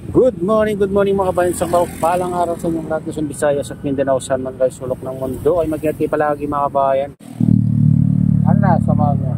Good morning mga kabayan sa palang araw sa inyong lahat ng Visayas at Mindanao, saan man kayo sulok ng mundo ay mag-ingat palagi mga kabayan. Ano na, samahan nyo.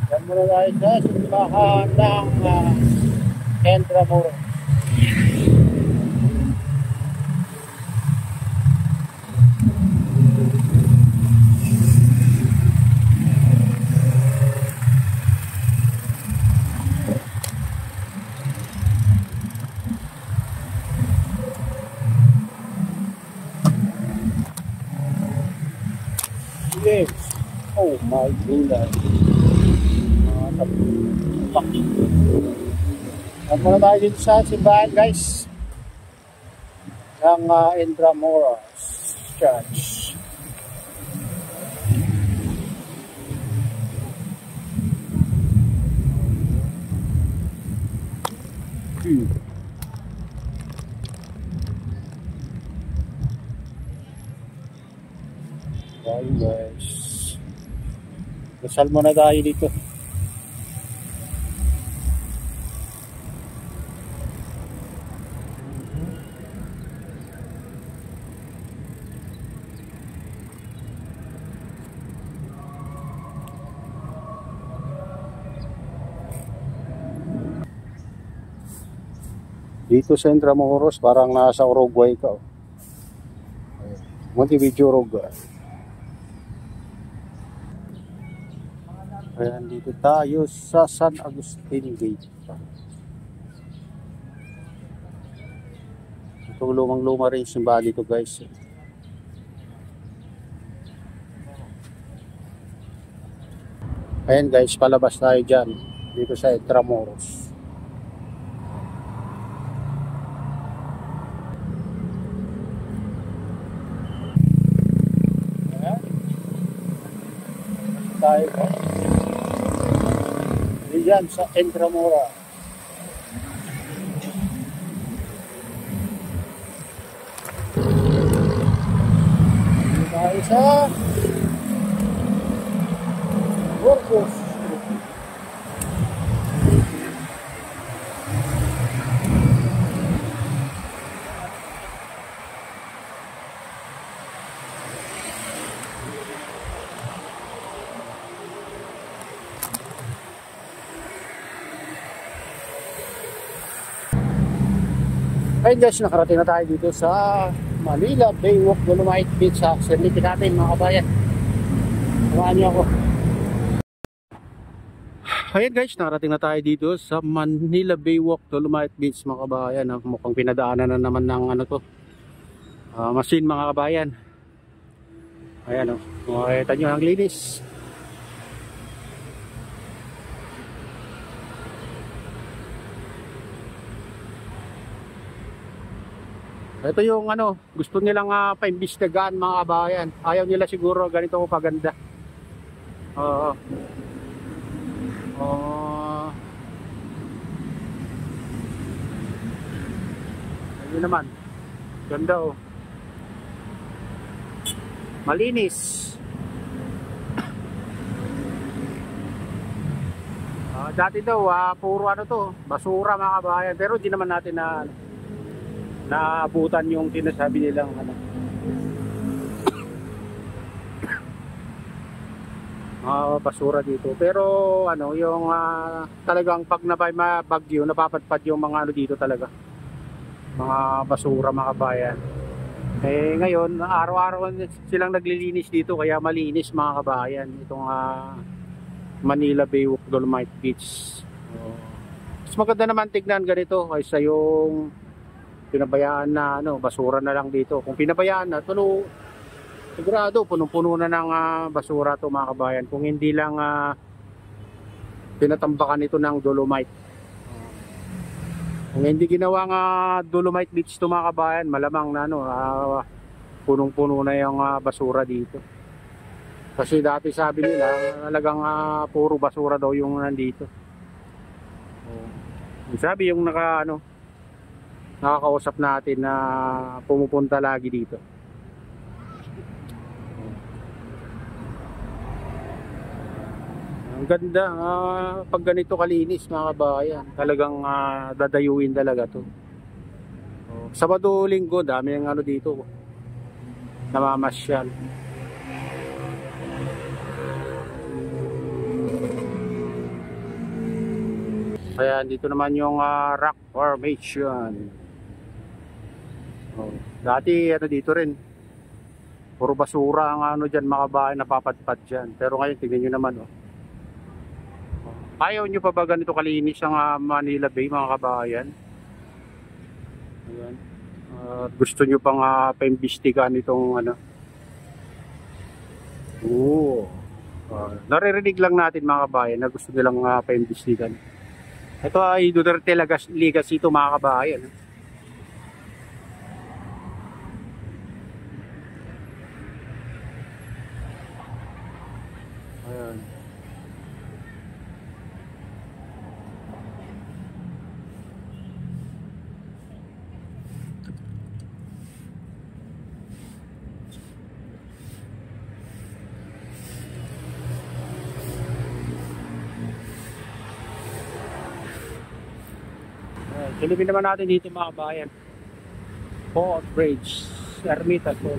Yan muna tayo sa simbahan ng Intramuros. Yes. Oh my goodness. At muna tayo dito sa simbahan guys ng Intramuros Church. Bye guys. Dasal muna tayo dito. Dito sa Intramuros, parang nasa Uruguay ka. Montevideo, Uruguay. Ayan, dito tayo sa San Agustin Gate. Itong lumang-luma rin simbahan dito guys. Ayan guys, palabas tayo dyan. Dito sa Intramuros. Tayo diyan sa Intramuros. Tayo sa Burgos. Ayun guys, nakarating na tayo dito sa Manila Baywalk Dolomite Beach sa Serliti natin mga kabayan. Samahan niyo ako. Ayun guys, nakarating na tayo dito sa Manila Baywalk Dolomite Beach mga kabayan. Mukhang pinadaanan na naman ng ano to, machine mga kabayan. Ayan o, makikita nyo ang linis. Ito yung ano, gusto nilang paimbestigahan mga kabayan. Ayaw nila siguro ganito ko kaganda. Ayun naman. Ganda oh. Malinis. Dati daw puro ano to, basura mga kabayan. Pero di naman natin na naabutan yung sinasabi nilang ano, basura dito. Pero ano, yung talagang pag bagyo, napapadpad yung mga ano dito talaga, mga basura mga kabayan. Eh ngayon, araw-araw silang naglilinis dito kaya malinis mga kabayan. Itong Manila Baywalk Dolomite Beach. Mas maganda naman tignan ganito kaysa yung pinabayaan na basura na lang dito. Kung pinabayaan na, sigurado punong-puno na ng basura to mga kabayan. Kung hindi lang pinatambakan ito ng dolomite. Kung hindi ginawang dolomite beach to mga kabayan, malamang na punong-puno na yung basura dito. Kasi dati sabi nila, talagang puro basura daw yung nandito. Sabi yung nakakausap natin na pumupunta lagi dito. Ang ganda, pag ganito kalinis mga kabayan, talagang dadayuin talaga to. Sabado, Linggo, dami ng dito, namamasyal. Kaya dito naman yung rock formation. Dati dito rin, puro basura ang dyan mga kabayan, napapadpad dyan. Pero ngayon tingnan nyo naman ayaw nyo pa ba ganito kalinis ang Manila Bay mga kabayan? Ayan. Gusto nyo pang paimbestigahan itong naririnig lang natin mga kabayan na gusto nilang paimbestigahan. Ito ay Duterte Legacy ito mga kabayan. Ayan. Silipin naman natin dito mga kabayan. Fort Bridge, Ermita Fort.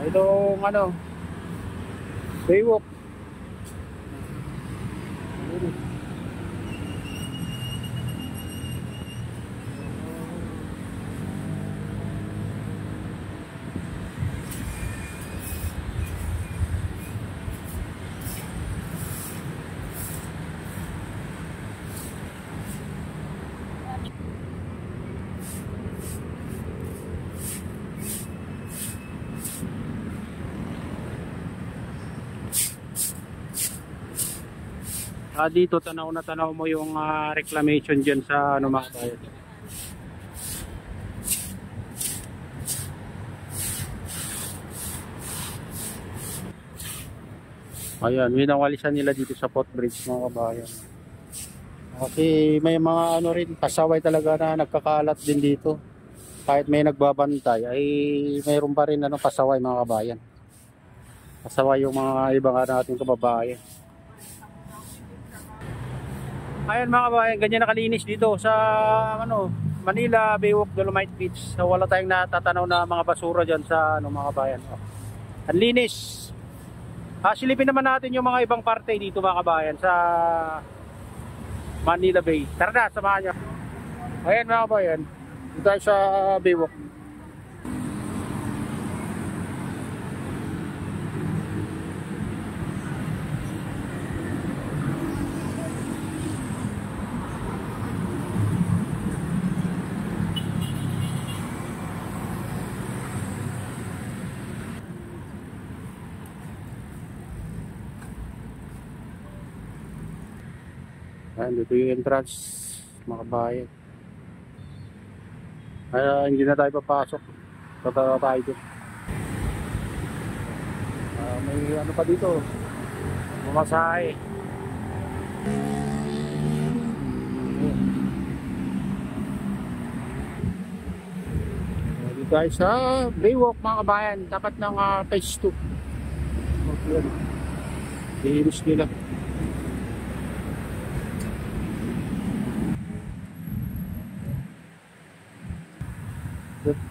Itong Baywalk. Dito tanaw na tanaw mo yung reclamation dyan sa mga bayan. Ayan, winawalisan nila dito sa footbridge mga kabayan. Kasi may mga rin, pasaway talaga na nagkakalat din dito. Kahit may nagbabantay ay mayroon pa rin pasaway mga kabayan. Pasaway yung mga ibang nating kababayan. Ayan mga kabayan, ganyan nakalinis dito sa Manila Baywalk Dolomite Beach. So, wala tayong natatanaw na mga basura dyan sa mga kabayan. Ang linis. Silipin naman natin yung mga ibang parte dito mga kabayan sa Manila Bay. Tara na, samahan nyo. Ayan mga kabayan, dito tayo sa Baywalk. Ayan, dito yung entrance mga kabayan. Kaya hindi na tayo papasok. Tatara tayo dito. May pa dito, mamasahe. Dito tayo sa Baywalk mga kabayan, tapat ng phase 2. Linis nila.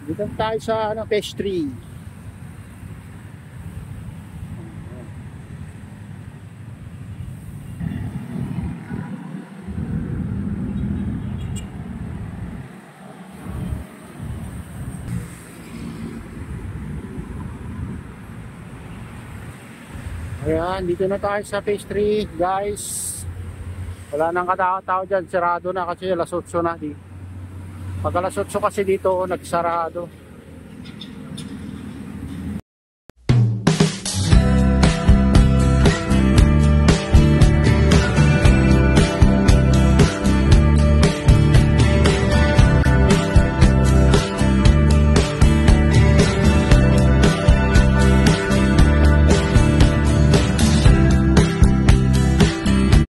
Dito tayo sa phase 3. Ayan, dito na tayo sa phase 3 guys. Wala nang katao-tao dyan, sarado na kasi alas 8 na. Pag alas 8 kasi dito, nagsarado.